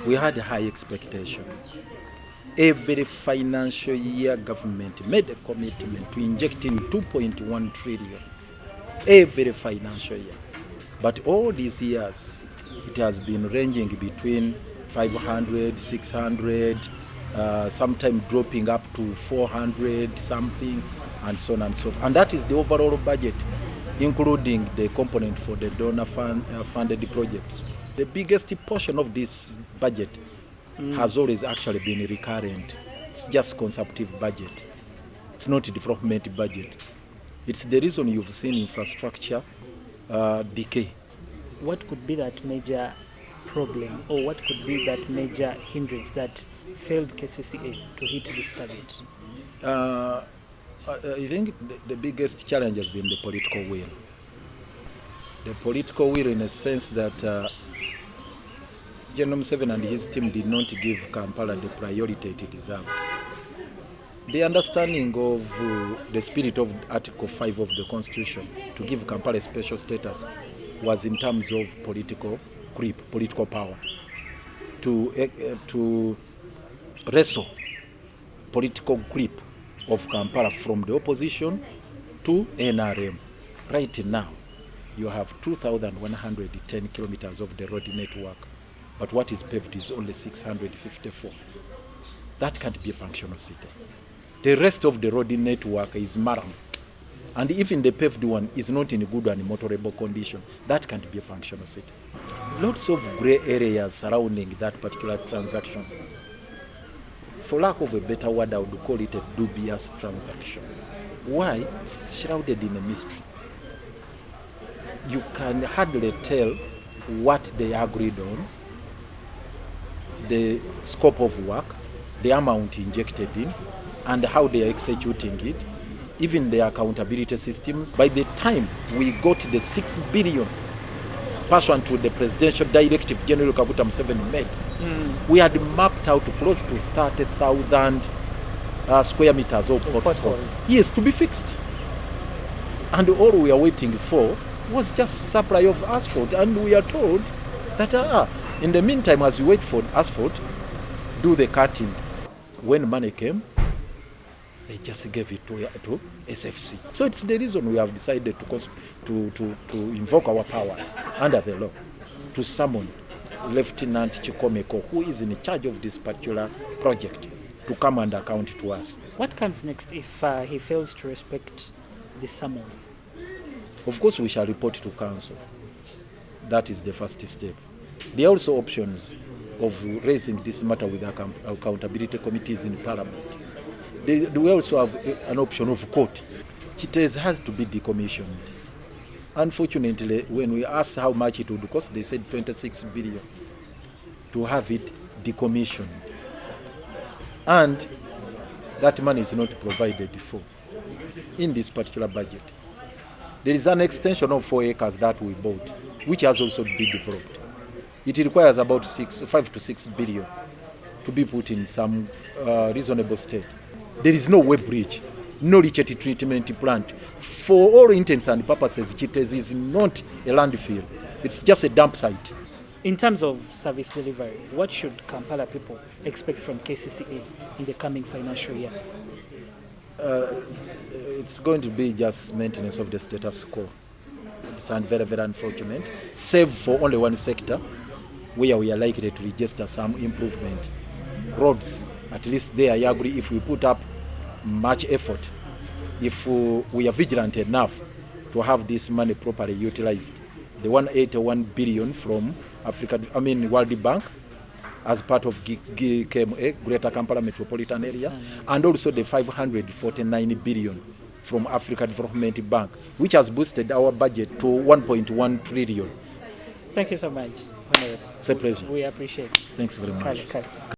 We had high expectation. Every financial year, government made a commitment to inject in 2.1 trillion every financial year. But all these years, it has been ranging between 500, 600, sometimes dropping up to 400 something, and so on and so forth. And that is the overall budget, including the component for the donor funded projects. The biggest portion of this budget has always actually been recurrent. It's just consumptive budget. It's not a development budget. It's the reason you've seen infrastructure decay. What could be that major problem, or what could be that major hindrance that failed KCCA to hit this target? I think the biggest challenge has been the political will. The political will, in a sense that General Museveni and his team did not give Kampala the priority it deserved. The understanding of the spirit of Article 5 of the Constitution to give Kampala a special status was in terms of political grip, political power, to wrestle political grip of Kampala from the opposition to NRM. Right now, you have 2,110 kilometers of the road network, but what is paved is only 654. That can't be a functional city. The rest of the road network is maram, and even the paved one is not in a good and motorable condition. That can't be a functional city. Lots of grey areas surrounding that particular transaction. For lack of a better word, I would call it a dubious transaction. Why? It's shrouded in a mystery. You can hardly tell what they agreed on, the scope of work, the amount injected in, and how they are executing it, even the accountability systems. By the time we got the 6 billion pursuant to the presidential directive General Kaguta Museveni made, we had mapped out close to 30,000 square meters of potholes. Yes, to be fixed. And all we are waiting for was just supply of asphalt, and we are told that in the meantime, as we wait for asphalt, do the cutting. When money came, they just gave it to SFC. So it's the reason we have decided to invoke our powers under the law to summon Lieutenant Chikomeko, who is in charge of this particular project, to come and account to us. What comes next if he fails to respect the summon? Of course, we shall report to council. That is the first step. There are also options of raising this matter with accountability committees in Parliament. We also have an option of court. Chitez has to be decommissioned. Unfortunately, when we asked how much it would cost, they said 26 billion to have it decommissioned. And that money is not provided for in this particular budget. There is an extension of 4 acres that we bought, which has also been developed. It requires about 5 to 6 billion to be put in some reasonable state. There is no web bridge, no leachate treatment plant. For all intents and purposes, Chitez is not a landfill. It's just a dump site. In terms of service delivery, what should Kampala people expect from KCCA in the coming financial year? It's going to be just maintenance of the status quo. It's very, very unfortunate, save for only one sector where we are likely to register some improvement. Roads, at least there I agree, if we put up much effort, if we are vigilant enough to have this money properly utilized, the 181 billion from World Bank as part of GKMA, Greater Kampala Metropolitan Area, and also the 549 billion from Africa Development Bank, which has boosted our budget to 1.1 trillion. Thank you so much, Honorable. It's a pleasure. We appreciate it. Thanks very much.